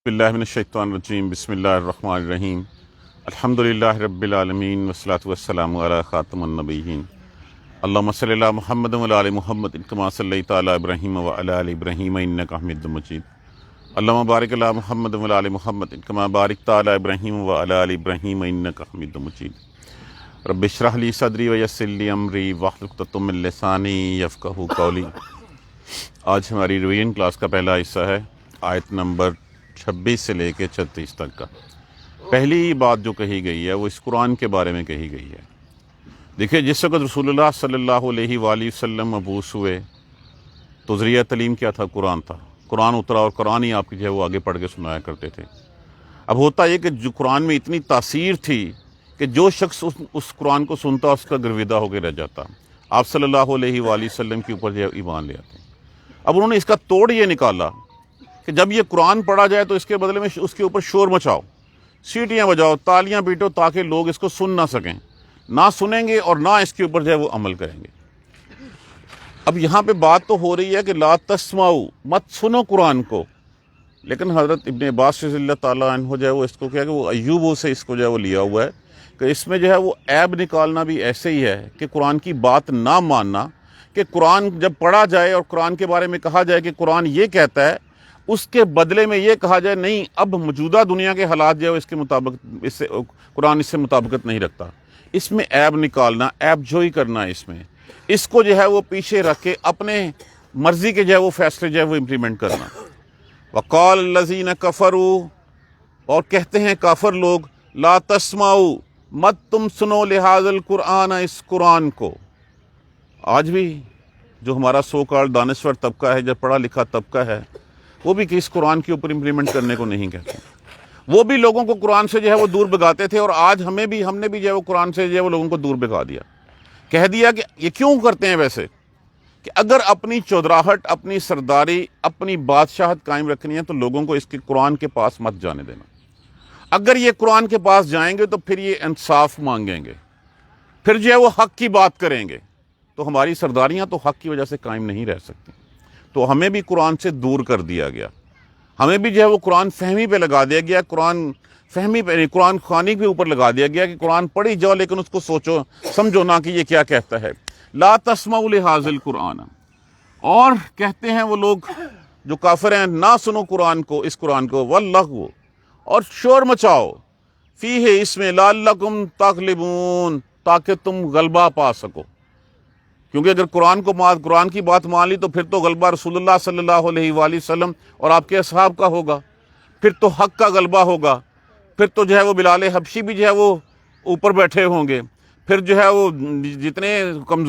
باللہ من الشیطان الرجیم بسم اللہ الرحمن الرحیم الحمدللہ رب العالمین والصلاة والسلام علی خاتم النبیین اللہم صلی علی محمد وعلی آل محمد کما صلیت علی ابراہیم وعلی آل ابراہیم انک حمید مجید اللہم بارک علی محمد وعلی آل محمد کما بارکت علی ابراہیم وعلی آل ابراہیم انک حمید مجید رب اشرح لی صدری ویسر لی امری واحلل عقدۃ من لسانی یفقہوا قولی۔ آج ہماری ریویژن کلاس کا پہلا حصہ ہے آیت نمبر 26 سے لے کے 36 تک کا۔ پہلی بات جو کہی گئی ہے وہ اس قرآن کے بارے میں کہی گئی ہے۔ دیکھیے، جس وقت رسول اللہ صلی اللہ علیہ وآلہ وسلم مبعوث ہوئے تو ذریعہ تعلیم کیا تھا؟ قرآن تھا۔ قرآن اترا اور قرآن ہی آپ کی جو ہے وہ آگے پڑھ کے سنایا کرتے تھے۔ اب ہوتا یہ کہ جو قرآن میں اتنی تاثیر تھی کہ جو شخص اس قرآن کو سنتا اس کا گرویدہ ہو کے رہ جاتا۔ آپ صلی اللہ علیہ وآلہ وسلم کے اوپر جو ہے ایمان لے آتے۔ اب انہوں نے اس کا توڑ یہ نکالا کہ جب یہ قرآن پڑھا جائے تو اس کے بدلے میں اس کے اوپر شور مچاؤ، سیٹیاں بجاؤ، تالیاں پیٹو، تاکہ لوگ اس کو سن نہ سکیں، نہ سنیں گے اور نہ اس کے اوپر جو ہے وہ عمل کریں گے۔ اب یہاں پہ بات تو ہو رہی ہے کہ لا تسمعوا، مت سنو قرآن کو، لیکن حضرت ابن عباس رضی اللہ تعالیٰ عنہ جو ہے وہ اس کو کیا کہ وہ ایوب سے اس کو جو ہے وہ لیا ہوا ہے کہ اس میں جو ہے وہ عیب نکالنا بھی ایسے ہی ہے کہ قرآن کی بات نہ ماننا، کہ قرآن جب پڑھا جائے اور قرآن کے بارے میں کہا جائے کہ قرآن یہ کہتا ہے، اس کے بدلے میں یہ کہا جائے نہیں، اب موجودہ دنیا کے حالات جو ہے اس کے مطابق قرآن اس سے مطابقت نہیں رکھتا۔ اس میں عیب نکالنا، عیب جوئی کرنا، اس کو جو ہے وہ پیچھے رکھ کے اپنے مرضی کے جو ہے وہ فیصلے جو ہے وہ امپلیمنٹ کرنا۔ وقال الذین کفروا، اور کہتے ہیں کافر لوگ، لا تسمعوا، مت تم سنو لہذا القرآن، اس قرآن کو۔ آج بھی جو ہمارا سو کال دانشور طبقہ ہے، جو پڑھا لکھا طبقہ ہے، وہ بھی کہ اس قرآن کے اوپر امپلیمنٹ کرنے کو نہیں کہتے۔ وہ بھی لوگوں کو قرآن سے جو ہے وہ دور بھگاتے تھے، اور آج ہم نے بھی جو ہے وہ قرآن سے جو ہے وہ لوگوں کو دور بھگا دیا۔ کہہ دیا کہ یہ کیوں کرتے ہیں ویسے، کہ اگر اپنی چودراہٹ، اپنی سرداری، اپنی بادشاہت قائم رکھنی ہے تو لوگوں کو اس کے قرآن کے پاس مت جانے دینا۔ اگر یہ قرآن کے پاس جائیں گے تو پھر یہ انصاف مانگیں گے، پھر جو ہے وہ حق کی بات کریں گے، تو ہماری سرداریاں تو حق کی وجہ سے قائم نہیں رہ سکتی۔ تو ہمیں بھی قرآن سے دور کر دیا گیا، ہمیں بھی جو ہے وہ قرآن فہمی پہ لگا دیا گیا، قرآن فہمی پہ، قرآن خوانی کے اوپر لگا دیا گیا کہ قرآن پڑھی جاؤ لیکن اس کو سوچو سمجھو نہ کہ یہ کیا کہتا ہے۔ لا تسمعوا لہذا القرآن، اور کہتے ہیں وہ لوگ جو کافر ہیں، نہ سنو قرآن کو، اس قرآن کو، واللغو، اور شور مچاؤ، فیہ، اس میں، لعلکم تغلبون، تاکہ تم غلبہ پا سکو۔ کیونکہ اگر قرآن کی بات مان لی تو پھر تو غلبہ رسول اللہ صلی اللہ علیہ وآلہ وسلم اور آپ کے اصحاب کا ہوگا، پھر تو حق کا غلبہ ہوگا، پھر تو جو ہے وہ بلال حبشی بھی جو ہے وہ اوپر بیٹھے ہوں گے، پھر جو ہے وہ جتنے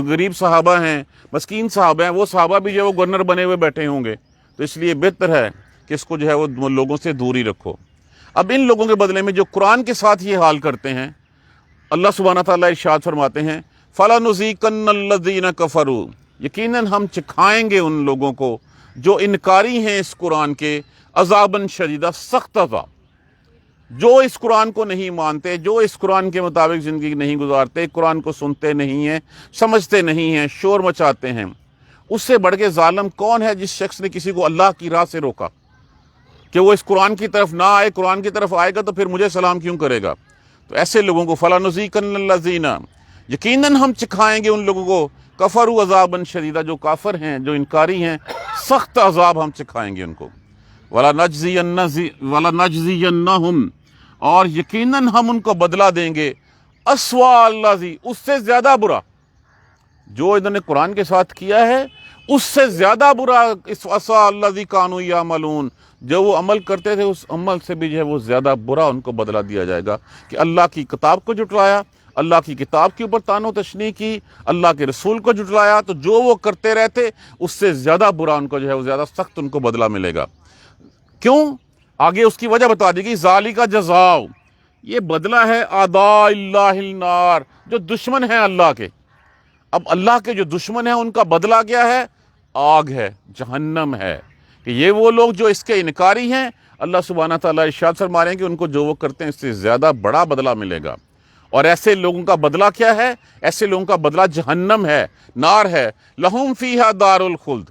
غریب صحابہ ہیں، مسکین صحابہ ہیں، وہ صحابہ بھی جو ہے وہ گورنر بنے ہوئے بیٹھے ہوں گے۔ تو اس لیے بہتر ہے کہ اس کو جو ہے وہ لوگوں سے دوری رکھو۔ اب ان لوگوں کے بدلے میں جو قرآن کے ساتھ یہ حال کرتے ہیں، اللہ سبحانہ تعالیٰ ارشاد فرماتے ہیں، فَلَنُذِيقَنَّ الَّذِينَ كَفَرُوا، یقیناً ہم چکھائیں گے ان لوگوں کو جو انکاری ہیں اس قرآن کے، عذاباً شدیدہ، سخت عذاب۔ جو اس قرآن کو نہیں مانتے، جو اس قرآن کے مطابق زندگی نہیں گزارتے، قرآن کو سنتے نہیں ہیں، سمجھتے نہیں ہیں، شور مچاتے ہیں، اس سے بڑھ کے ظالم کون ہے جس شخص نے کسی کو اللہ کی راہ سے روکا کہ وہ اس قرآن کی طرف نہ آئے، قرآن کی طرف آئے گا تو پھر مجھے سلام کیوں کرے گا۔ تو ایسے لوگوں کو فَلَنُذِيقَنَّ الَّذِينَ، یقیناً ہم چکھائیں گے ان لوگوں کو، کفروا عذاباً شدیدہ، جو کافر ہیں، جو انکاری ہیں، سخت عذاب ہم چکھائیں گے ان کو۔ وَلَنَجْزِيَنَّهُمْ، اور یقیناً ہم ان کو بدلہ دیں گے، أَسْوَأَ الَّذِي، اس سے زیادہ برا جو انہوں نے قرآن کے ساتھ کیا ہے، اس سے زیادہ برا، أَسْوَأَ الَّذِي كَانُوا يَعْمَلُونَ، جو وہ عمل کرتے تھے اس عمل سے بھی جو ہے وہ زیادہ برا ان کو بدلہ دیا جائے گا۔ کہ اللہ کی کتاب کو جھٹلایا، اللہ کی کتاب کے اوپر طعن و تشنیع کی، اللہ کے رسول کو جھٹلایا، تو جو وہ کرتے رہتے اس سے زیادہ برا ان کو جو ہے وہ زیادہ سخت ان کو بدلہ ملے گا۔ کیوں؟ آگے اس کی وجہ بتا دی گئی، ذالک جزاء، یہ بدلہ ہے اعداء اللہ النار، جو دشمن ہیں اللہ کے۔ اب اللہ کے جو دشمن ہیں ان کا بدلہ کیا ہے؟ آگ ہے، جہنم ہے۔ کہ یہ وہ لوگ جو اس کے انکاری ہیں، اللہ سبحانہ تعالیٰ ارشاد فرما رہے ہیں کہ ان کو جو وہ کرتے ہیں اس سے زیادہ بڑا بدلہ ملے گا۔ اور ایسے لوگوں کا بدلہ کیا ہے؟ ایسے لوگوں کا بدلہ جہنم ہے، نار ہے۔ لہم فیہا دار الخلد،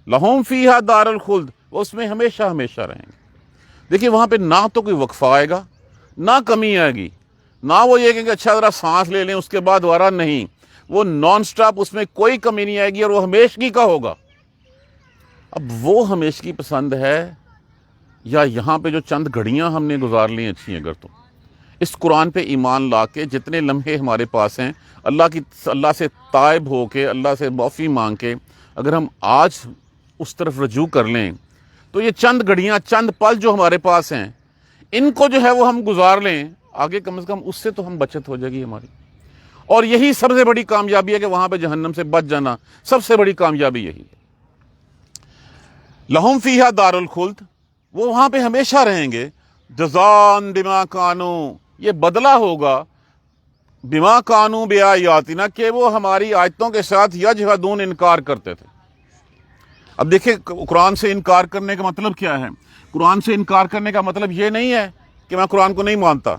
لہم فیہا دار الخلد، وہ اس میں ہمیشہ ہمیشہ رہیں گے۔ دیکھیے وہاں پہ نہ تو کوئی وقفہ آئے گا، نہ کمی آئے گی، نہ وہ یہ کہ اچھا ذرا سانس لے لیں اس کے بعد دوبارہ، نہیں، وہ نان سٹاپ، اس میں کوئی کمی نہیں آئے گی اور وہ ہمیشگی کا ہوگا۔ اب وہ ہمیشگی پسند ہے یا یہاں پہ جو چند گھڑیاں ہم نے گزار لی اچھی، اگر تو اس قرآن پہ ایمان لا کے جتنے لمحے ہمارے پاس ہیں، اللہ سے تائب ہو کے، اللہ سے معافی مانگ کے اگر ہم آج اس طرف رجوع کر لیں تو یہ چند گھڑیاں، چند پل جو ہمارے پاس ہیں، ان کو جو ہے وہ ہم گزار لیں، آگے کم از کم اس سے تو ہم بچت ہو جائے گی ہماری۔ اور یہی سب سے بڑی کامیابی ہے کہ وہاں پہ جہنم سے بچ جانا، سب سے بڑی کامیابی یہی ہے۔ لہم فیہا دار الخلد، وہ وہاں پہ ہمیشہ رہیں گے، جزان بما کانوا، یہ بدلہ ہوگا بما کانوا بآیاتنا، کہ وہ ہماری آیتوں کے ساتھ یجحدون، انکار کرتے تھے۔ اب دیکھیں قرآن سے انکار کرنے کا مطلب کیا ہے؟ قرآن سے انکار کرنے کا مطلب یہ نہیں ہے کہ میں قرآن کو نہیں مانتا،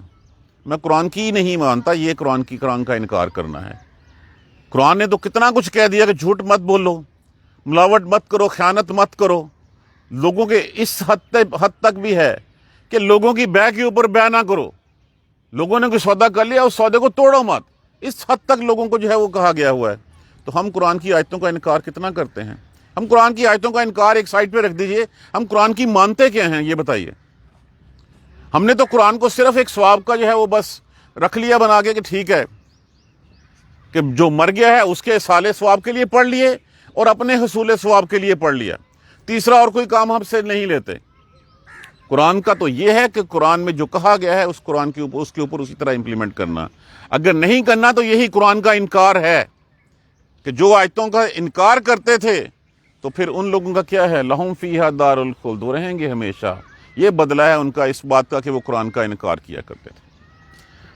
میں قرآن کی نہیں مانتا، یہ قرآن کا انکار کرنا ہے۔ قرآن نے تو کتنا کچھ کہہ دیا کہ جھوٹ مت بولو، ملاوٹ مت کرو، خیانت مت کرو، لوگوں کے اس حد تک بھی ہے کہ لوگوں کی بے کے اوپر بے نہ کرو، لوگوں نے کوئی سودا کر لیا اس سودے کو توڑو مت، اس حد تک لوگوں کو جو ہے وہ کہا گیا ہوا ہے۔ تو ہم قرآن کی آیتوں کا انکار کتنا کرتے ہیں؟ ہم قرآن کی آیتوں کا انکار ایک سائڈ پہ رکھ دیجئے، ہم قرآن کی مانتے کیا ہیں یہ بتائیے؟ ہم نے تو قرآن کو صرف ایک ثواب کا جو ہے وہ بس رکھ لیا بنا کے کہ ٹھیک ہے کہ جو مر گیا ہے اس کے سالے ثواب کے لیے پڑھ لیے اور اپنے حصول ثواب کے لیے پڑھ لیا، تیسرا اور کوئی کام ہم سے نہیں لیتے۔ قرآن کا تو یہ ہے کہ قرآن میں جو کہا گیا ہے اس قرآن کے اوپر اسی طرح امپلیمنٹ کرنا، اگر نہیں کرنا تو یہی قرآن کا انکار ہے، کہ جو آیتوں کا انکار کرتے تھے تو پھر ان لوگوں کا کیا ہے؟ لہم فیہا دار الخلد، وہ رہیں گے ہمیشہ، یہ بدلہ ہے ان کا اس بات کا کہ وہ قرآن کا انکار کیا کرتے تھے۔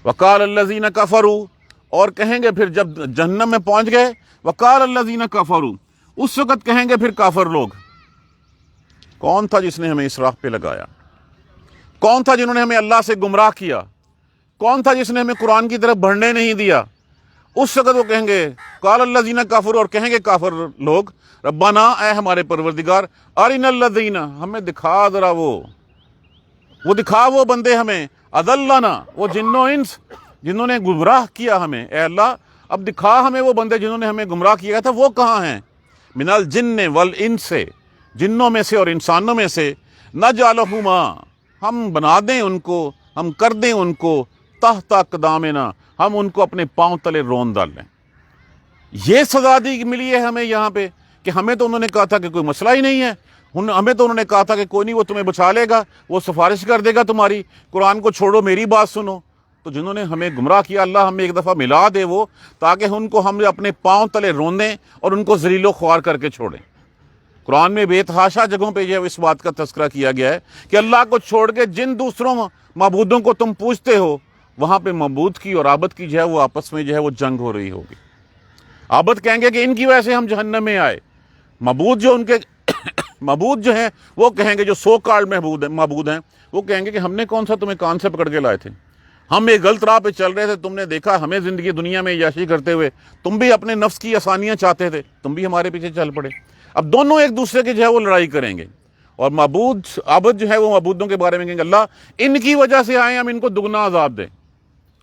وقال الذین کفروا، اور کہیں گے پھر جب جہنم میں پہنچ گئے، وقال الذین کفروا، اس وقت کہیں گے پھر کافر لوگ، کون تھا جس نے ہمیں اس راہ پہ لگایا؟ کون تھا جنہوں نے ہمیں اللہ سے گمراہ کیا؟ کون تھا جس نے ہمیں قرآن کی طرف بڑھنے نہیں دیا؟ اس وقت وہ کہیں گے قال الذین کفروا، اور کہیں گے کافر لوگ، ربنا، اے ہمارے پروردگار، ارنا الذین، ہمیں دکھا ذرا وہ دکھا وہ بندے ہمیں، اضلنا، وہ جن و انس جنہوں نے گمراہ کیا ہمیں، اے اللہ اب دکھا ہمیں وہ بندے جنہوں نے ہمیں گمراہ کیا تھا، وہ کہاں ہیں؟ من الجن والانس، جنوں میں سے اور انسانوں میں سے، نجعلہما، ہم بنا دیں ان کو، ہم کر دیں ان کو، تحت اقدامنا، ہم ان کو اپنے پاؤں تلے رون ڈال لیں۔ یہ سزا دی ملی ہے ہمیں یہاں پہ کہ ہمیں تو انہوں نے کہا تھا کہ کوئی مسئلہ ہی نہیں ہے، ہمیں تو انہوں نے کہا تھا کہ کوئی نہیں، وہ تمہیں بچا لے گا، وہ سفارش کر دے گا تمہاری، قرآن کو چھوڑو، میری بات سنو۔ تو جنہوں نے ہمیں گمراہ کیا، اللہ ہمیں ایک دفعہ ملا دے وہ، تاکہ ان کو ہم اپنے پاؤں تلے روندیں اور ان کو ذلیل و خوار کر کے چھوڑیں۔ قرآن میں بے تحاشا جگہوں پہ یہ اس بات کا تذکرہ کیا گیا ہے کہ اللہ کو چھوڑ کے جن دوسروں معبودوں کو تم پوجتے ہو، وہاں پہ معبود کی اور عابد کی جو ہے وہ آپس میں جو ہے وہ جنگ ہو رہی ہوگی۔ عابد کہیں گے کہ ان کی وجہ سے ہم جہنم میں آئے، معبود جو ان کے معبود جو ہیں وہ کہیں گے، جو سو کالڈ معبود ہیں، وہ کہیں گے کہ ہم نے کون سا تمہیں کان سے پکڑ کے لائے تھے، ہم ایک غلط راہ پہ چل رہے تھے، تم نے دیکھا ہمیں زندگی دنیا میں عیاشی کرتے ہوئے، تم بھی اپنے نفس کی آسانیاں چاہتے تھے، تم بھی ہمارے پیچھے چل پڑے۔ اب دونوں ایک دوسرے کے جو ہے وہ لڑائی کریں گے، اور عابد جو ہے وہ معبودوں کے بارے میں کہیں گے اللہ ان کی وجہ سے آئے، ہم ان کو دگنا عذاب دیں۔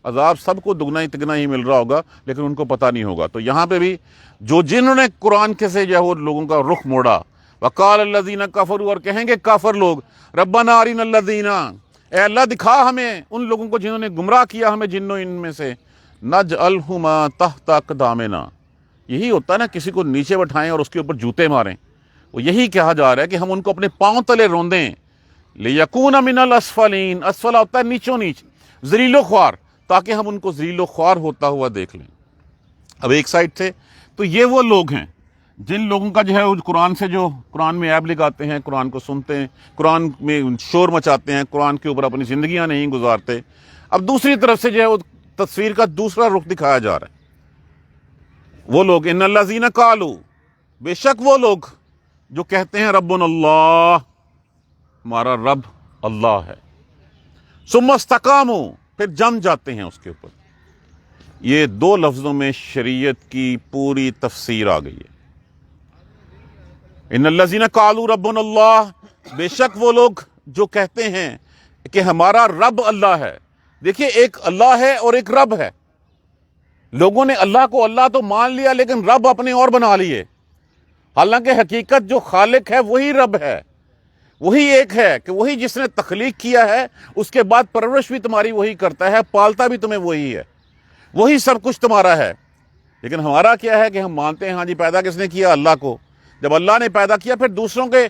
عذاب سب کو دگنا ہی تگنا ہی مل رہا ہوگا، لیکن ان کو پتہ نہیں ہوگا۔ تو یہاں پہ بھی جنہوں نے قرآن کے سے جو ہے وہ لوگوں کا رخ موڑا، وقال الذین کفروا، اور کہیں گے کافر لوگ، ربنا ارنا الذین، اے اللہ دکھا ہمیں ان لوگوں کو جنہوں نے گمراہ کیا ہمیں جنوں ان میں سے، نجعلہما تحت اقدامنا، یہی ہوتا ہے نا کسی کو نیچے بٹھائیں اور اس کے اوپر جوتے ماریں، وہ یہی کہا جا رہا ہے کہ ہم ان کو اپنے پاؤں تلے روندیں، لیکون من الاسفلین، اسفلہ ہوتا ہے نیچوں نیچ، ذلیل و خوار، تاکہ ہم ان کو ذلیل و خوار ہوتا ہوا دیکھ لیں۔ اب ایک سائڈ سے تو یہ وہ لوگ ہیں جن لوگوں کا جو ہے قرآن سے جو قرآن میں عیب لگاتے ہیں، قرآن کو سنتے ہیں، قرآن میں شور مچاتے ہیں، قرآن کے اوپر اپنی زندگیاں نہیں گزارتے۔ اب دوسری طرف سے جو ہے وہ تصویر کا دوسرا رخ دکھایا جا رہا ہے، وہ لوگ ان الذین قالوا، بے شک وہ لوگ جو کہتے ہیں ربنا اللہ، ہمارا رب اللہ ہے، ثم استقاموا، پھر جم جاتے ہیں اس کے اوپر۔ یہ دو لفظوں میں شریعت کی پوری تفسیر آ گئی ہے۔ ان الذین قالوا ربنا اللہ، بے شک وہ لوگ جو کہتے ہیں کہ ہمارا رب اللہ ہے، دیکھیے ایک اللہ ہے اور ایک رب ہے۔ لوگوں نے اللہ کو اللہ تو مان لیا لیکن رب اپنے اور بنا لیے، حالانکہ حقیقت جو خالق ہے وہی رب ہے، وہی ایک ہے، کہ وہی جس نے تخلیق کیا ہے، اس کے بعد پرورش بھی تمہاری وہی کرتا ہے، پالتا بھی تمہیں وہی ہے، وہی سب کچھ تمہارا ہے۔ لیکن ہمارا کیا ہے کہ ہم مانتے ہیں ہاں جی پیدا کس نے کیا؟ اللہ کو۔ جب اللہ نے پیدا کیا پھر دوسروں کے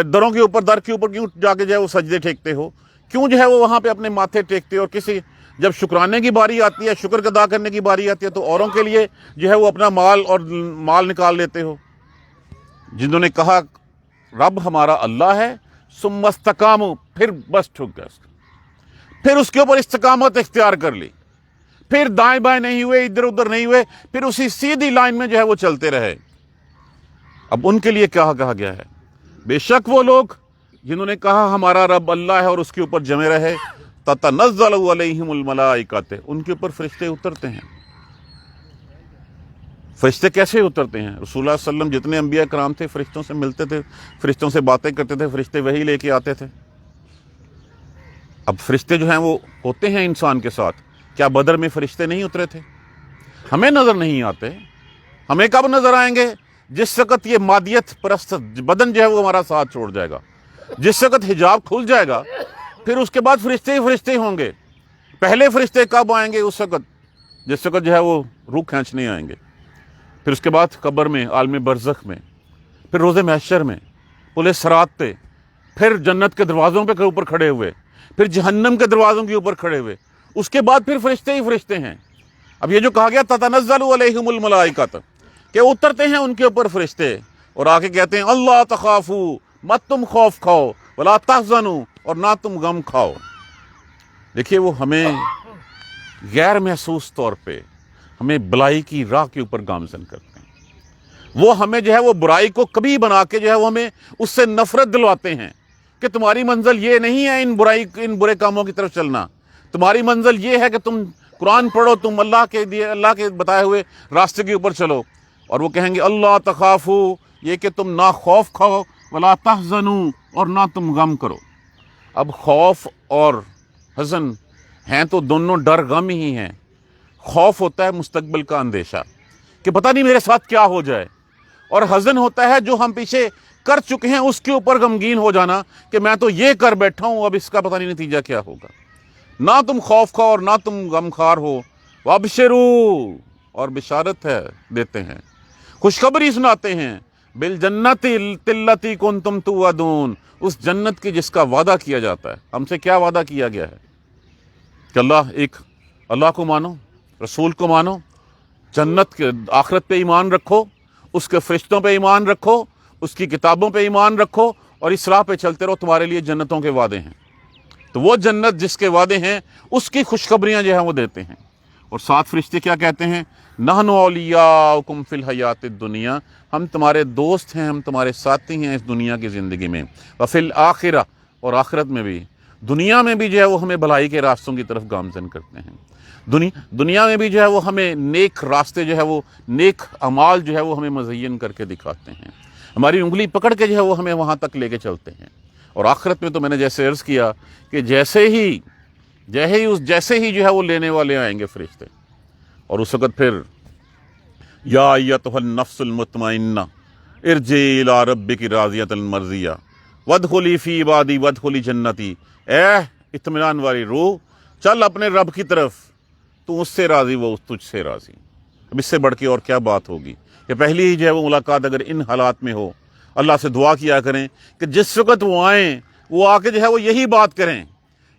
دروں کے اوپر، در کے اوپر کیوں جا کے جو ہے وہ سجدے ٹیکتے ہو؟ کیوں جو ہے وہ وہاں پہ اپنے ماتھے ٹیکتے ہو؟ اور کسی جب شکرانے کی باری آتی ہے، شکر ادا کرنے کی باری آتی ہے تو اوروں کے لیے جو ہے وہ اپنا مال نکال لیتے ہو۔ جنہوں نے کہا رب ہمارا اللہ ہے، ثم استقاموا، پھر بس ٹھک گئے، پھر اس کے اوپر استقامت اختیار کر لی، پھر دائیں بائیں نہیں ہوئے، ادھر ادھر نہیں ہوئے، پھر اسی سیدھی لائن میں جو ہے وہ چلتے رہے۔ اب ان کے لیے کیا کہا گیا ہے؟ بے شک وہ لوگ جنہوں نے کہا ہمارا رب اللہ ہے اور اس کے اوپر جمے رہے، تتنزل علیہم الملائکۃ، ان کے اوپر فرشتے اترتے ہیں۔ فرشتے کیسے اترتے ہیں؟ رسول اللہ صلی اللہ علیہ وسلم جتنے انبیاء کرام تھے فرشتوں سے ملتے تھے، فرشتوں سے باتیں کرتے تھے، فرشتے وہی لے کے آتے تھے۔ اب فرشتے جو ہیں وہ ہوتے ہیں انسان کے ساتھ، کیا بدر میں فرشتے نہیں اترے تھے؟ ہمیں نظر نہیں آتے، ہمیں کب نظر آئیں گے؟ جس وقت یہ مادیت پرست بدن جو ہے وہ ہمارا ساتھ چھوڑ جائے گا، جس وقت حجاب کھل جائے گا، پھر اس کے بعد فرشتے ہی فرشتے ہوں گے۔ پہلے فرشتے کب آئیں گے؟ اس وقت جس وقت جو ہے وہ روح کھینچنے آئیں گے، پھر اس کے بعد قبر میں، عالم برزخ میں، پھر روز محشر میں، پل صراط پہ، پھر جنت کے دروازوں پہ اوپر کھڑے ہوئے، پھر جہنم کے دروازوں کے اوپر کھڑے ہوئے، اس کے بعد پھر فرشتے ہی فرشتے ہیں۔ اب یہ جو کہا گیا تتنزل علیہم الملائکۃ، کہ اترتے ہیں ان کے اوپر فرشتے اور آ کے کہتے ہیں اللہ تخافوا، مت تم خوف کھاؤ، ولا تحزنوا، اور نہ تم غم کھاؤ۔ دیکھیے وہ ہمیں غیر محسوس طور پہ ہمیں بلائی کی راہ کے اوپر گامزن کرتے ہیں، وہ ہمیں جو ہے وہ برائی کو کبھی بنا کے جو ہے وہ ہمیں اس سے نفرت دلواتے ہیں کہ تمہاری منزل یہ نہیں ہے ان برے کاموں کی طرف چلنا، تمہاری منزل یہ ہے کہ تم قرآن پڑھو، تم اللہ کے بتائے ہوئے راستے کے اوپر چلو۔ اور وہ کہیں گے اللہ تخافوا، یہ کہ تم نہ خوف کھاؤ، ولا تحزنوا، اور نہ تم غم کرو۔ اب خوف اور حزن ہیں تو دونوں ڈر غم ہی ہیں۔ خوف ہوتا ہے مستقبل کا اندیشہ کہ پتہ نہیں میرے ساتھ کیا ہو جائے، اور حزن ہوتا ہے جو ہم پیچھے کر چکے ہیں اس کے اوپر غمگین ہو جانا کہ میں تو یہ کر بیٹھا ہوں، اب اس کا پتہ نہیں نتیجہ کیا ہوگا۔ نہ تم خوف کھاؤ اور نہ تم غم خوار ہو، وابشروا، اور بشارت ہے دیتے ہیں، خوشخبری سناتے ہیں، بالجنت التی کنتم توعدون، اس جنت کی جس کا وعدہ کیا جاتا ہے۔ ہم سے کیا وعدہ کیا گیا ہے؟ کہ اللہ کو مانو، رسول کو مانو، جنت کے آخرت پہ ایمان رکھو، اس کے فرشتوں پہ ایمان رکھو، اس کی کتابوں پہ ایمان رکھو، اور اس راہ پہ چلتے رہو، تمہارے لیے جنتوں کے وعدے ہیں۔ تو وہ جنت جس کے وعدے ہیں اس کی خوشخبریاں جو ہیں وہ دیتے ہیں۔ اور ساتھ فرشتے کیا کہتے ہیں؟ نحن اولیاؤکم فی الحیات الدنیا، ہم تمہارے دوست ہیں، ہم تمہارے ساتھی ہیں اس دنیا کی زندگی میں، وفی الآخرہ، اور آخرت میں بھی، دنیا میں بھی جو ہے وہ ہمیں بھلائی کے راستوں کی طرف گامزن کرتے ہیں، دنیا میں بھی جو ہے وہ ہمیں نیک راستے جو ہے وہ نیک اعمال جو ہے وہ ہمیں مزین کر کے دکھاتے ہیں، ہماری انگلی پکڑ کے جو ہے وہ ہمیں وہاں تک لے کے چلتے ہیں۔ اور آخرت میں تو میں نے جیسے عرض کیا کہ جیسے ہی جو ہے وہ لینے والے آئیں گے فرشتے، اور اس وقت پھر یا ایتھا النفس المطمئنہ ارجعی الی ربک راضیۃ مرضیہ وادخلی فی عبادی وادخلی جنتی، اے اطمینان والی روح چل اپنے رب کی طرف، تو اس سے راضی وہ تجھ سے راضی۔ اب اس سے بڑھ کے اور کیا بات ہوگی کہ پہلی ہی جو ہے وہ ملاقات اگر ان حالات میں ہو، اللہ سے دعا کیا کریں کہ جس وقت وہ آئیں وہ آ کے جو ہے وہ یہی بات کریں،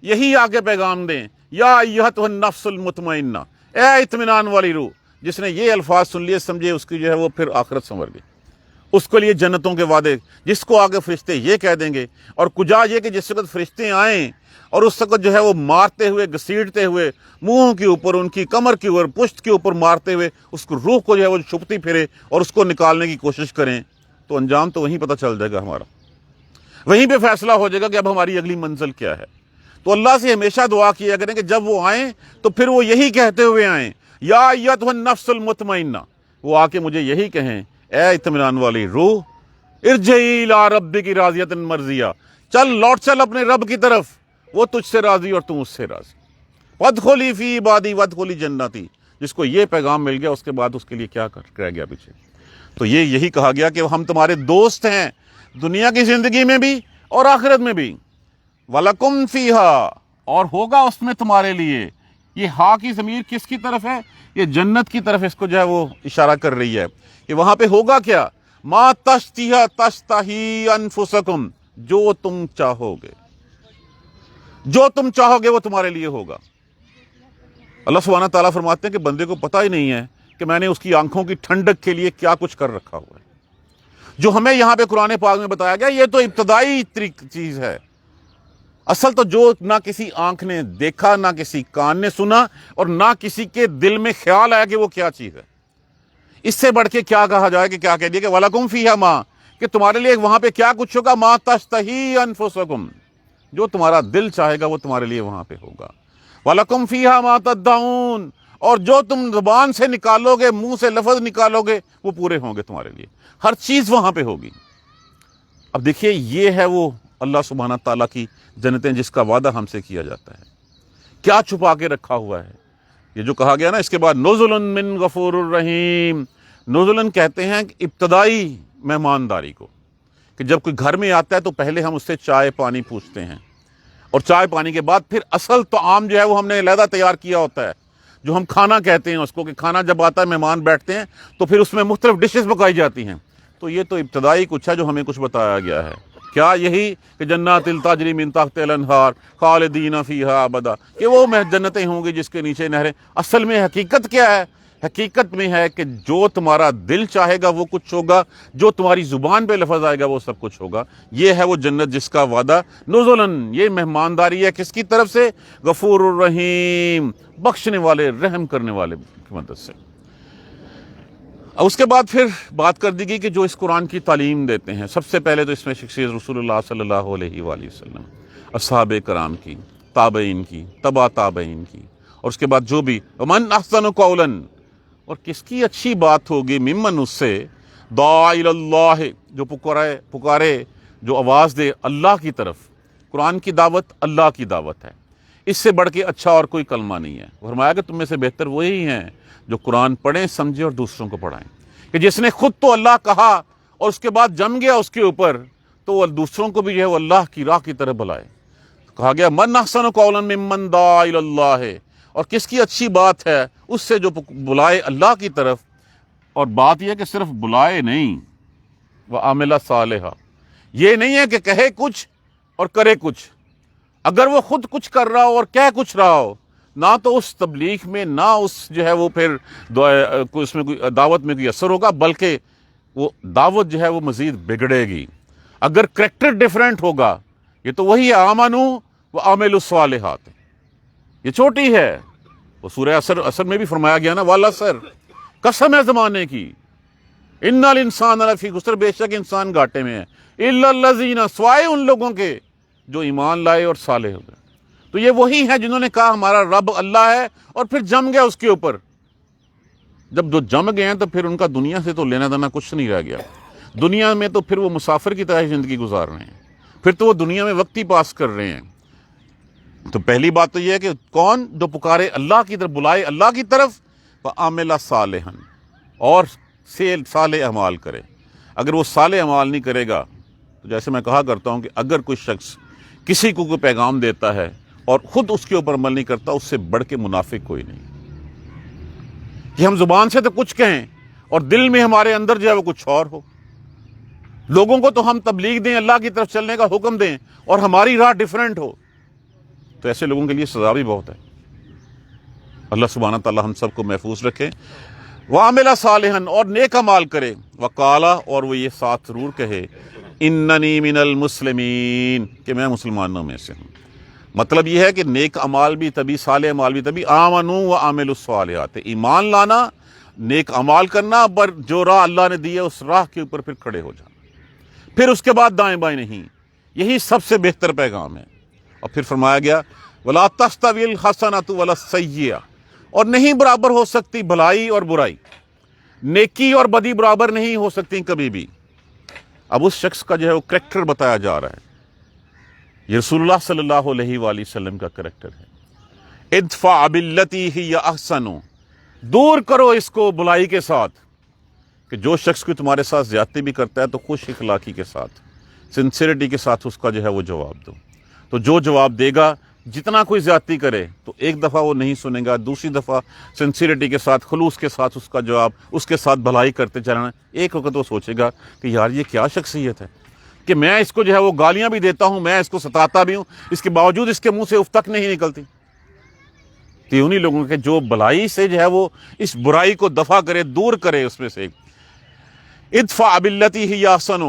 یہی آ کے پیغام دیں، یا ایھا النفس المطمئنہ، اے اطمینان والی روح۔ جس نے یہ الفاظ سن لیے سمجھے اس کی جو ہے وہ پھر آخرت سنور گئی، اس کے لیے جنتوں کے وعدے، جس کو آگے فرشتے یہ کہہ دیں گے۔ اور کجا یہ کہ جس وقت فرشتے آئیں اور اس وقت جو ہے وہ مارتے ہوئے، گھسیٹتے ہوئے، منہوں کے اوپر، ان کی کمر کے اوپر، پشت کے اوپر مارتے ہوئے اس کو روح کو جو ہے وہ چھپتی پھرے اور اس کو نکالنے کی کوشش کریں، تو انجام تو وہیں پتہ چل جائے گا ہمارا، وہیں پہ فیصلہ ہو جائے گا کہ اب ہماری اگلی منزل کیا ہے۔ تو اللہ سے ہمیشہ دعا کیا کریں کہ جب وہ آئیں تو پھر وہ یہی کہتے ہوئے آئیں، یا ایھا النفس المطمئنہ، وہ آ کے مجھے یہی کہیں، اے اطمینان والی روح، ارجعی الی ربک راضیۃ مرضیہ، چل لوٹ چل اپنے رب کی طرف، وہ تجھ سے راضی اور تم اس سے راضی۔ وادخلی فی عبادی وادخلی جنتی، جس کو یہ پیغام مل گیا اس کے بعد اس کے لیے کیا رہ گیا پیچھے؟ تو یہی کہا گیا کہ ہم تمہارے دوست ہیں دنیا کی زندگی میں بھی اور آخرت میں بھی۔ وَلَكُمْ فِيهَا، اور ہوگا اس میں تمہارے لیے۔ یہ ہا کی ضمیر کس کی طرف ہے؟ یہ جنت کی طرف اس کو جو ہے وہ اشارہ کر رہی ہے کہ وہاں پہ ہوگا کیا؟ ما تشتہی انفسکم، جو تم چاہو گے، جو تم چاہو گے وہ تمہارے لیے ہوگا۔ اللہ سبحانہ تعالیٰ فرماتے ہیں کہ بندے کو پتہ ہی نہیں ہے کہ میں نے اس کی آنکھوں کی ٹھنڈک کے لیے کیا کچھ کر رکھا ہوا ہے۔ جو ہمیں یہاں پہ قرآن پاک میں بتایا گیا یہ تو ابتدائی چیز ہے۔ اصل تو جو نہ کسی آنکھ نے دیکھا، نہ کسی کان نے سنا، اور نہ کسی کے دل میں خیال آیا کہ وہ کیا چیز ہے۔ اس سے بڑھ کے کیا کہا جائے کہ کیا کہہ دیا کہ وَلَكُمْ فِيهَا مَا، کہ تمہارے لیے وہاں پہ کیا کچھ ہوگا، مَا تَشْتَهِي أَنفُسُكُمْ، جو تمہارا دل چاہے گا وہ تمہارے لیے وہاں پہ ہوگا۔ وَلَكُمْ فِيهَا مَا تَدَّعُونَ، اور جو تم زبان سے نکالو گے، منہ سے لفظ نکالو گے، وہ پورے ہوں گے تمہارے لیے۔ ہر چیز وہاں پہ ہوگی۔ اب دیکھیے یہ ہے وہ اللہ سبحانہ تعالیٰ کی جنتیں جس کا وعدہ ہم سے کیا جاتا ہے۔ کیا چھپا کے رکھا ہوا ہے؟ یہ جو کہا گیا نا اس کے بعد نزل من غفور الرحیم، نزل کہتے ہیں کہ ابتدائی مہمانداری کو، کہ جب کوئی گھر میں آتا ہے تو پہلے ہم اس سے چائے پانی پوچھتے ہیں، اور چائے پانی کے بعد پھر اصل طعام جو ہے وہ ہم نے علیحدہ تیار کیا ہوتا ہے، جو ہم کھانا کہتے ہیں اس کو، کہ کھانا جب آتا ہے مہمان بیٹھتے ہیں تو پھر اس میں مختلف ڈشز پکائی جاتی ہیں۔ تو یہ تو ابتدائی کچھ ہے جو ہمیں کچھ بتایا گیا ہے۔ کیا یہی کہ جنات تجری من تحتہا الانہار خالدین فیہا ابدا، کہ وہ جنتیں ہوں گی جس کے نیچے نہریں۔ اصل میں حقیقت کیا ہے؟ حقیقت میں ہے کہ جو تمہارا دل چاہے گا وہ کچھ ہوگا، جو تمہاری زبان پہ لفظ آئے گا وہ سب کچھ ہوگا۔ یہ ہے وہ جنت جس کا وعدہ نزلاً، یہ مہمانداری ہے کس کی طرف سے؟ غفور الرحیم، بخشنے والے رحم کرنے والے کی مدد سے۔ اس کے بعد پھر بات کر دی گئی کہ جو اس قرآن کی تعلیم دیتے ہیں، سب سے پہلے تو اس میں شخصیت رسول اللہ صلی اللہ علیہ وآلہ وسلم، اصحاب کرام کی، تابعین کی، تبع تابعین کی، اور اس کے بعد جو بھی ومن احسن قولا، اور کس کی اچھی بات ہوگی، ممن، اس سے، دعا الی اللہ، جو پکارے جو آواز دے اللہ کی طرف۔ قرآن کی دعوت اللہ کی دعوت ہے، اس سے بڑھ کے اچھا اور کوئی کلمہ نہیں ہے۔ فرمایا کہ تم میں سے بہتر وہی ہیں جو قرآن پڑھیں، سمجھیں اور دوسروں کو پڑھائیں، کہ جس نے خود تو اللہ کہا اور اس کے بعد جم گیا اس کے اوپر، تو وہ دوسروں کو بھی جو ہے وہ اللہ کی راہ کی طرف بلائے۔ کہا گیا من احسن قولا ممن دعا الی اللہ، اور کس کی اچھی بات ہے اس سے جو بلائے اللہ کی طرف، اور بات یہ ہے کہ صرف بلائے نہیں، وعمل صالحا، یہ نہیں ہے کہ کہے کچھ اور کرے کچھ۔ اگر وہ خود کچھ کر رہا ہو اور کہہ کچھ رہا ہو، نہ تو اس تبلیغ میں، نہ اس جو ہے وہ پھر اس میں کوئی دعوت میں کوئی اثر ہوگا، بلکہ وہ دعوت جو ہے وہ مزید بگڑے گی۔ اگر کریکٹر ڈیفرنٹ ہوگا، یہ تو وہی آمنو وعملوا الصالحات، یہ چھوٹی ہے۔ وہ سورہ اثر میں بھی فرمایا گیا نا، والعصر، قسم ہے زمانے کی، ان الانسان لفی خسر، بے شک انسان گھاٹے میں ہے، الا الذین، سوائے ان لوگوں کے جو ایمان لائے اور صالح ہو گئے۔ تو یہ وہی ہیں جنہوں نے کہا ہمارا رب اللہ ہے، اور پھر جم گیا اس کے اوپر۔ جب جو جم گئے ہیں تو پھر ان کا دنیا سے تو لینا دینا کچھ نہیں رہ گیا۔ دنیا میں تو پھر وہ مسافر کی طرح زندگی گزار رہے ہیں، پھر تو وہ دنیا میں وقت ہی پاس کر رہے ہیں۔ تو پہلی بات تو یہ ہے کہ کون جو پکارے اللہ کی طرف، بلائے اللہ کی طرف، وعمل صالحا، اور صالح اعمال کرے۔ اگر وہ صالح اعمال نہیں کرے گا تو جیسے میں کہا کرتا ہوں کہ اگر کوئی شخص کسی کو کوئی پیغام دیتا ہے اور خود اس کے اوپر عمل نہیں کرتا، اس سے بڑھ کے منافق کوئی نہیں۔ کہ ہم زبان سے تو کچھ کہیں اور دل میں ہمارے اندر جو ہے وہ کچھ اور ہو۔ لوگوں کو تو ہم تبلیغ دیں، اللہ کی طرف چلنے کا حکم دیں، اور ہماری راہ ڈیفرنٹ ہو، تو ایسے لوگوں کے لیے سزا بھی بہت ہے۔ اللہ سبحانہ تعالی ہم سب کو محفوظ رکھے۔ وعمل صالحا، اور نیک اعمال کرے، وقالا، اور وہ یہ ساتھ ضرور کہے، اننی من المسلمین، کہ میں مسلمانوں میں سے ہوں۔ مطلب یہ ہے کہ نیک اعمال بھی تبھی، صالح اعمال بھی تبھی، آمنوا وعملوا الصالحات، ایمان لانا، نیک اعمال کرنا، پر جو راہ اللہ نے دی ہے اس راہ کے اوپر پھر کھڑے ہو جانا، پھر اس کے بعد دائیں بائیں نہیں۔ یہی سب سے بہتر پیغام ہے۔ اور پھر فرمایا گیا وَلَا تَسْتَوِي الْحَسَنَةُ وَلَا السَّيِّئَةُ، اور نہیں برابر ہو سکتی بھلائی اور برائی، نیکی اور بدی برابر نہیں ہو سکتی کبھی بھی۔ اب اس شخص کا جو ہے وہ کریکٹر بتایا جا رہا ہے یہ رسول اللہ صلی اللہ علیہ وآلہ وسلم کا کریکٹر ہے۔ ادفع باللتی ہی احسن، دور کرو اس کو بلائی کے ساتھ، کہ جو شخص کو تمہارے ساتھ زیادتی بھی کرتا ہے تو خوش اخلاقی کے ساتھ، سنسیریٹی کے ساتھ اس کا جو ہے وہ جواب دو۔ تو جو جواب دے گا، جتنا کوئی زیادتی کرے تو ایک دفعہ وہ نہیں سنے گا، دوسری دفعہ سنسیریٹی کے ساتھ، خلوص کے ساتھ اس کا جواب، اس کے ساتھ بھلائی کرتے چلنا، ایک وقت وہ سوچے گا کہ یار یہ کیا شخصیت ہے کہ میں اس کو جو ہے وہ گالیاں بھی دیتا ہوں، میں اس کو ستاتا بھی ہوں، اس کے باوجود اس کے منہ سے اف تک نہیں نکلتی۔ تو انہی لوگوں کے جو بلائی سے جو ہے وہ اس برائی کو دفع کرے، دور کرے اس میں سے۔ ادفع باللتی ہی احسن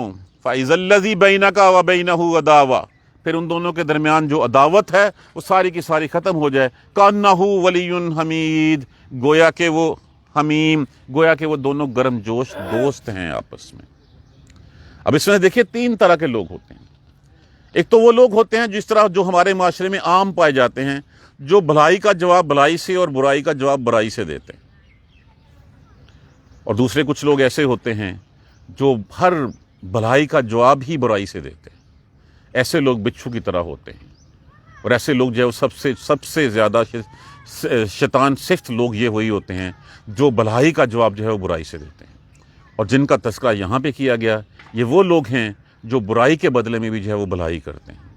فاذا الذی بینک وبینہ عداوۃ، پھر ان دونوں کے درمیان جو عداوت ہے وہ ساری کی ساری ختم ہو جائے۔ کانہ ولی حمید، گویا کہ وہ حمیم، گویا کہ وہ دونوں گرم جوش دوست ہیں آپس میں۔ اب اس میں دیکھیے تین طرح کے لوگ ہوتے ہیں۔ ایک تو وہ لوگ ہوتے ہیں جس طرح جو ہمارے معاشرے میں عام پائے جاتے ہیں، جو بھلائی کا جواب بھلائی سے اور برائی کا جواب برائی سے دیتے ہیں، اور دوسرے کچھ لوگ ایسے ہوتے ہیں جو ہر بھلائی کا جواب ہی برائی سے دیتے ہیں۔ ایسے لوگ بچھو کی طرح ہوتے ہیں، اور ایسے لوگ جو ہے وہ سب سے زیادہ شیطان صفت لوگ یہ وہی ہوتے ہیں جو بھلائی کا جواب جو ہے وہ برائی سے دیتے ہیں۔ اور جن کا تذکرہ یہاں پہ کیا گیا یہ وہ لوگ ہیں جو برائی کے بدلے میں بھی جو ہے وہ بھلائی کرتے ہیں۔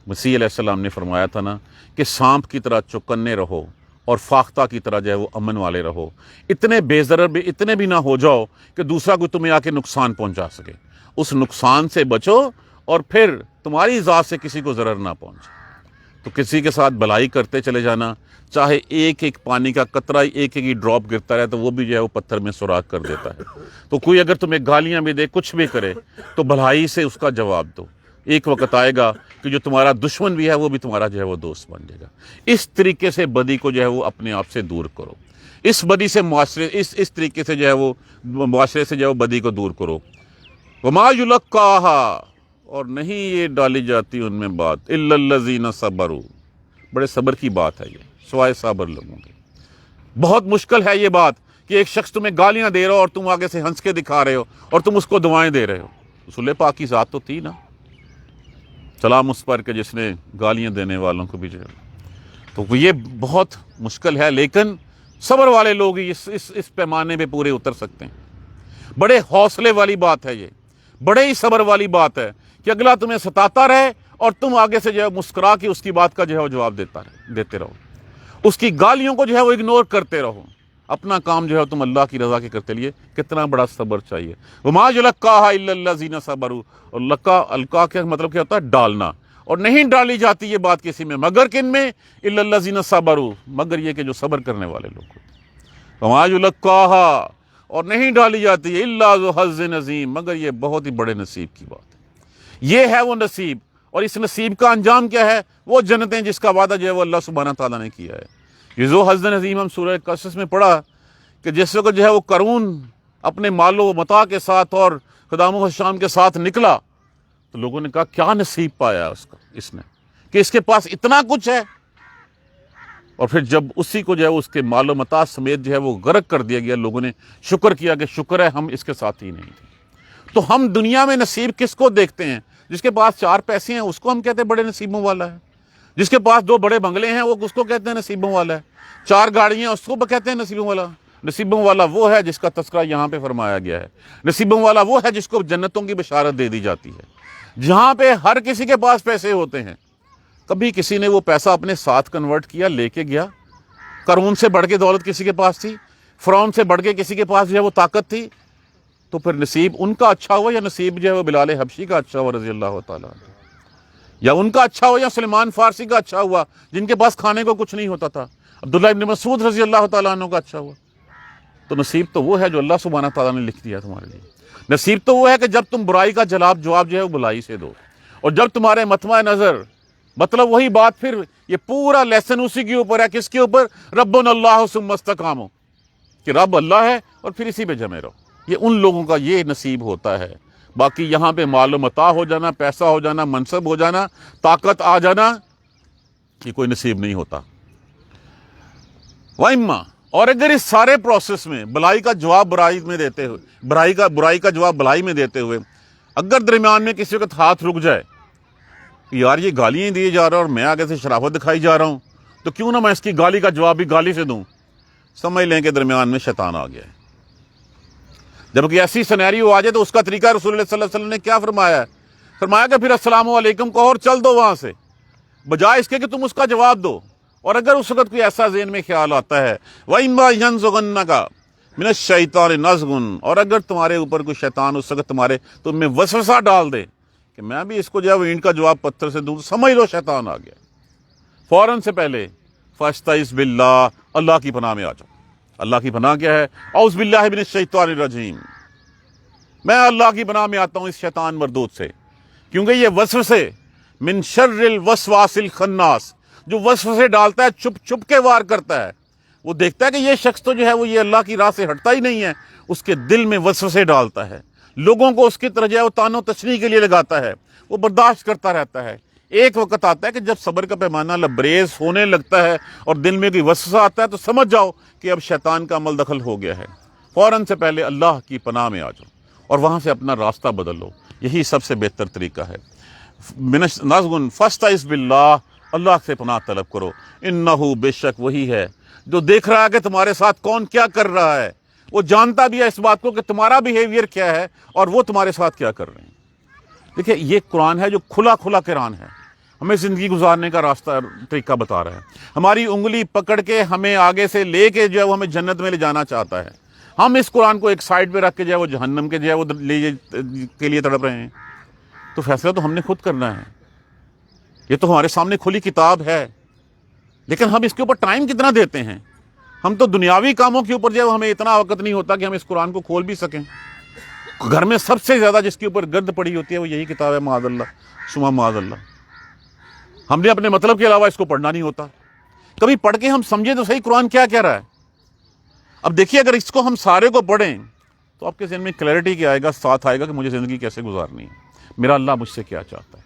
مسیح علیہ السلام نے فرمایا تھا نا کہ سانپ کی طرح چوکنے رہو اور فاختہ کی طرح جو ہے وہ امن والے رہو، اتنے بے ضرر بھی اتنے بھی نہ ہو جاؤ کہ دوسرا کوئی تمہیں آ کے نقصان پہنچا سکے۔ اس نقصان سے بچو اور پھر تمہاری ذات سے کسی کو ضرر نہ پہنچے۔ تو کسی کے ساتھ بھلائی کرتے چلے جانا، چاہے ایک ایک پانی کا قطرہ ایک ایک ہی ڈراپ گرتا رہے تو وہ بھی جو ہے وہ پتھر میں سوراخ کر دیتا ہے۔ تو کوئی اگر تمہیں گالیاں بھی دے، کچھ بھی کرے، تو بھلائی سے اس کا جواب دو۔ ایک وقت آئے گا کہ جو تمہارا دشمن بھی ہے وہ بھی تمہارا جو ہے وہ دوست بن جائے گا۔ اس طریقے سے بدی کو جو ہے وہ اپنے آپ سے دور کرو، اس بدی سے اس طریقے سے جو ہے وہ معاشرے سے جو ہے وہ بدی کو دور کرو۔ وما یلقاها، اور نہیں یہ ڈالی جاتی ان میں بات، الا الذین صبروا، بڑے صبر کی بات ہے یہ، سوائے صابر لوگوں کے۔ بہت مشکل ہے یہ بات کہ ایک شخص تمہیں گالیاں دے رہا ہو اور تم آگے سے ہنس کے دکھا رہے ہو اور تم اس کو دعائیں دے رہے ہو۔ رسول پاک کی ذات تو تھی نا، سلام اس پر کہ جس نے گالیاں دینے والوں کو بھی جو ہے، تو یہ بہت مشکل ہے، لیکن صبر والے لوگ ہی اس پیمانے پہ پورے اتر سکتے ہیں۔ بڑے حوصلے والی بات ہے یہ، بڑے ہی صبر والی بات ہے کہ اگلا تمہیں ستاتا رہے اور تم آگے سے جو ہے مسکرا کے اس کی بات کا جو ہے وہ جواب دیتے رہو، اس کی گالیوں کو جو ہے وہ اگنور کرتے رہو، اپنا کام جو ہے تم اللہ کی رضا کے کرتے لیے۔ کتنا بڑا صبر چاہیے۔ وما یلقاها الا الذین صبروا، اور القا کا مطلب کیا ہوتا ہے؟ ڈالنا، اور نہیں ڈالی جاتی یہ بات کسی میں مگر کن میں؟ الا الذین صبروا، مگر یہ کہ جو صبر کرنے والے لوگ ہوتے ہیں۔ وما یلقاها، اور نہیں ڈالی جاتی الا ذو حظ عظیم، مگر یہ بہت ہی بڑے نصیب کی بات ہے۔ یہ ہے وہ نصیب، اور اس نصیب کا انجام کیا ہے؟ وہ جنتیں جس کا وعدہ جو ہے وہ اللہ سبحانہ تعالیٰ نے کیا ہے۔ یہ ذو حظ عظیم ہم سورہ قصص میں پڑھا کہ جس وقت جو ہے وہ قارون اپنے مال و متاع کے ساتھ اور خدام و حشام کے ساتھ نکلا تو لوگوں نے کہا کیا نصیب پایا اس نے کہ اس کے پاس اتنا کچھ ہے۔ اور پھر جب اسی کو جو ہے اس کے مال و متاع سمیت جو ہے وہ غرق کر دیا گیا، لوگوں نے شکر کیا کہ شکر ہے ہم اس کے ساتھ ہی نہیں تھے۔ تو ہم دنیا میں نصیب کس کو دیکھتے ہیں؟ جس کے پاس 4 پیسے ہیں اس کو ہم کہتے ہیں بڑے نصیبوں والا ہے، جس کے پاس 2 بڑے بنگلے ہیں وہ اس کو کہتے ہیں نصیبوں والا ہے، 4 گاڑیاں اس کو کہتے ہیں نصیبوں والا۔ نصیبوں والا وہ ہے جس کا تذکرہ یہاں پہ فرمایا گیا ہے۔ نصیبوں والا وہ ہے جس کو جنتوں کی بشارت دے دی جاتی ہے، جہاں پہ ہر کسی کے پاس پیسے ہوتے ہیں۔ کبھی کسی نے وہ پیسہ اپنے ساتھ کنورٹ کیا، لے کے گیا؟ قارون سے بڑھ کے دولت کسی کے پاس تھی؟ فرعون سے بڑھ کے کسی کے پاس جو ہے وہ طاقت تھی؟ تو پھر نصیب ان کا اچھا ہوا یا نصیب جو ہے وہ بلال حبشی کا اچھا ہوا رضی اللہ تعالیٰ عنہ؟ یا ان کا اچھا ہوا یا سلمان فارسی کا اچھا ہوا جن کے پاس کھانے کو کچھ نہیں ہوتا تھا؟ عبداللہ ابن مسعود رضی اللہ تعالیٰ عنہ کا اچھا ہوا؟ تو نصیب تو وہ ہے جو اللہ سبحانہ تعالیٰ نے لکھ دیا تمہارے لیے۔ نصیب تو وہ ہے کہ جب تم برائی کا جواب جو ہے وہ بلائی سے دو، اور جب تمہارے مطمع نظر، مطلب وہی بات، پھر یہ پورا لیسن اسی کے اوپر ہے، کس کے اوپر؟ ربنا اللہ ثم استقاموا، کہ رب اللہ ہے اور پھر اسی پہ جمے رہو۔ یہ ان لوگوں کا یہ نصیب ہوتا ہے۔ باقی یہاں پہ مال و متاع ہو جانا، پیسہ ہو جانا، منصب ہو جانا، طاقت آ جانا، یہ کوئی نصیب نہیں ہوتا۔ وَإِمَّا، اور اگر اس سارے پروسیس میں بلائی کا جواب برائی میں دیتے ہوئے، برائی کا جواب بلائی میں دیتے ہوئے اگر درمیان میں کسی وقت ہاتھ رک جائے کہ یار یہ گالیاں دیے جا رہا ہے اور میں آگے سے شرافت دکھائی جا رہا ہوں، تو کیوں نہ میں اس کی گالی کا جواب بھی گالی سے دوں۔ سمجھ لیں کہ درمیان میں شیطان آ گیا ہے۔ جبکہ ایسی سینیریو آ جائے تو اس کا طریقہ رسول اللہ صلی اللہ علیہ وسلم نے کیا فرمایا ہے؟ فرمایا کہ پھر السلام علیکم کہو اور چل دو وہاں سے، بجائے اس کے کہ تم اس کا جواب دو۔ اور اگر اس وقت کوئی ایسا ذہن میں خیال آتا ہے وَإِمَّا يَنزُغَنَّكَ مِنَ الشَّيْطَانِ نَزْغٌ، اور اگر تمہارے اوپر کوئی شیطان اس وقت تم میں وسوسہ ڈال دے کہ میں بھی اس کو جو ہے وہ اینٹ کا جواب پتھر سے دوں، سمجھ لو شیطان آ گیا۔ فوراً سے پہلے فَاسْتَعِذْ بِاللَّهِ، اللہ کی پناہ میں آ جاؤ۔ اللہ کی پناہ کیا ہے؟ اعوذ باللہ من الشیطان الرجیم، میں اللہ کی پناہ میں آتا ہوں اس شیطان مردود سے، کیونکہ یہ وسوسے من شر الوسواس الخناس، جو وسوسے ڈالتا ہے چھپ چھپ کے وار کرتا ہے۔ وہ دیکھتا ہے کہ یہ شخص تو جو ہے وہ یہ اللہ کی راہ سے ہٹتا ہی نہیں ہے، اس کے دل میں وسوسے ڈالتا ہے، لوگوں کو اس کی طرح جو ہے وہ طعن و تشنیع کے لیے لگاتا ہے، وہ برداشت کرتا رہتا ہے۔ ایک وقت آتا ہے کہ جب صبر کا پیمانہ لبریز ہونے لگتا ہے اور دل میں کوئی وسوسہ آتا ہے تو سمجھ جاؤ کہ اب شیطان کا عمل دخل ہو گیا ہے۔ فوراً سے پہلے اللہ کی پناہ میں آ جاؤ اور وہاں سے اپنا راستہ بدل لو، یہی سب سے بہتر طریقہ ہے۔ نازغن فاستعذ باللہ، اللہ سے پناہ طلب کرو، انہ، بے شک وہی ہے جو دیکھ رہا ہے کہ تمہارے ساتھ کون کیا کر رہا ہے، وہ جانتا بھی ہے اس بات کو کہ تمہارا بیہیویئر کیا ہے اور وہ تمہارے ساتھ کیا کر رہے ہیں۔ دیکھیں یہ قرآن ہے جو کھلا کھلا قرآن ہے، ہمیں زندگی گزارنے کا راستہ طریقہ بتا رہا ہے، ہماری انگلی پکڑ کے ہمیں آگے سے لے کے جو ہے وہ ہمیں جنت میں لے جانا چاہتا ہے۔ ہم اس قرآن کو ایک سائڈ پہ رکھ کے جو ہے وہ جہنم کے جو ہے وہ کے لیے تڑپ رہے ہیں۔ تو فیصلہ تو ہم نے خود کرنا ہے، یہ تو ہمارے سامنے کھلی کتاب ہے، لیکن ہم اس کے اوپر ٹائم کتنا دیتے ہیں؟ ہم تو دنیاوی کاموں کے اوپر جو ہے ہمیں اتنا وقت نہیں ہوتا کہ ہم اس قرآن کو کھول بھی سکیں۔ گھر میں سب سے زیادہ جس کے اوپر گرد پڑی ہوتی ہے وہ یہی کتاب ہے، معاذ اللہ ثم معاذ اللہ۔ ہم نے اپنے مطلب کے علاوہ اس کو پڑھنا نہیں ہوتا، کبھی پڑھ کے ہم سمجھے تو صحیح قرآن کیا کہہ رہا ہے۔ اب دیکھیے اگر اس کو ہم سارے کو پڑھیں تو آپ کے ذہن میں کلیئرٹی کیا آئے گا، ساتھ آئے گا کہ مجھے زندگی کیسے گزارنی ہے، میرا اللہ مجھ سے کیا چاہتا ہے۔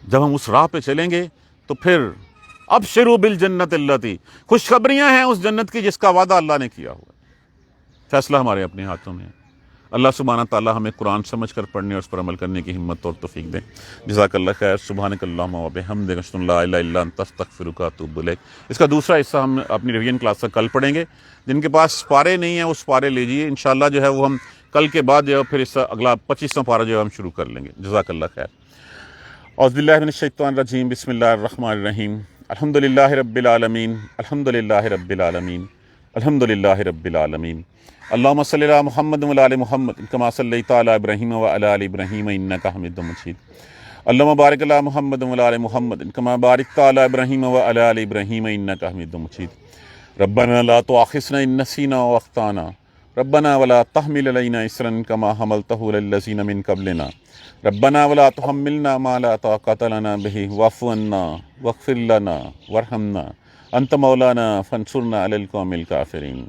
جب ہم اس راہ پہ چلیں گے تو پھر ابشروا بالجنت التی، خوشخبریاں ہیں اس جنت کی جس کا وعدہ اللہ نے کیا ہوا ہے۔ فیصلہ ہمارے اپنے ہاتھوں میں ہے۔ اللہ سبحانہ تعالیٰ ہمیں قرآن سمجھ کر پڑھنے اور اس پر عمل کرنے کی ہمت اور توفیق دیں۔ جزاک اللہ خیر۔ سبحانک اللہم و بحمدک، اشہد ان لا الہ الا انت، استغفرک و اتوب الیک۔ اس کا دوسرا حصہ ہم اپنی ریویژن کلاس سے کل پڑھیں گے۔ جن کے پاس پارے نہیں ہیں وہ پارے لیجئے، انشاءاللہ جو ہے وہ ہم کل کے بعد جو ہے پھر اس اگلا 25واں پارہ جو ہے ہم شروع کر لیں گے۔ جزاک اللہ خیر۔ اعوذ باللہ من الشیطان الرجیم، بسم اللہ الرحمن الرحیم، الحمدللہ رب العالمین، الحمدللہ رب العالمین، الحمدللہ رب العالمین۔ اللہم صلی علی محمد وعلی آل محمد کما صلیت علی ابراہیم وعلی آل ابراہیم انک حمید مجید۔ اللہم بارک علی محمد وعلی آل محمد کما بارکت علی ابراہیم وعلی آل ابراہیم انک حمید مجید۔ ربنا لا تؤاخذنا ان نسینا واخطانا، ربنا ولا تحمل علینا اصرا کما حملتہ علی الذین من قبلنا، ربنا ولا تحملنا ما لا طاقۃ لنا به واعف عنا واغفر لنا وارحمنا انت مولانا فانصرنا علی القوم الکافرین۔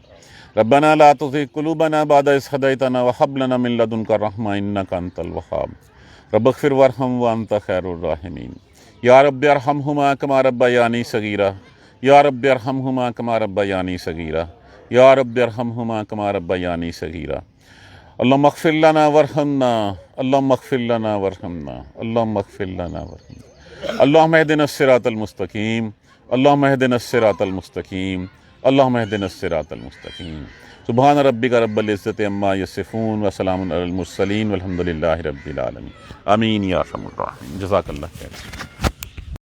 ربنا لا تزغ قلوبنا بعد إذ هديتنا وهب لنا من لدنك رحمة إنك أنت الوهاب رب اغفر وارحم وأنت خير الراحمين۔ یا رب ارحمهما كما ربياني صغيرا، یا رب ارحمهما كما ربياني صغيرا، یا رب ارحمهما كما ربياني صغيرا۔ اللهم اغفر لنا وارحمنا، اللهم اغفر لنا وارحمنا، اللهم اغفر لنا وارحمنا، اللهم اهدنا الصراط المستقيم، اللهم اهدنا الصراط المستقيم، اللهم اهدنا الصراط المستقيم۔ سبحان ربک رب العزت عما یصفون وسلام علی المرسلین والحمد للہ رب العالمین۔ آمین یا ارحم الراحمین۔ جزاک اللہ خیر۔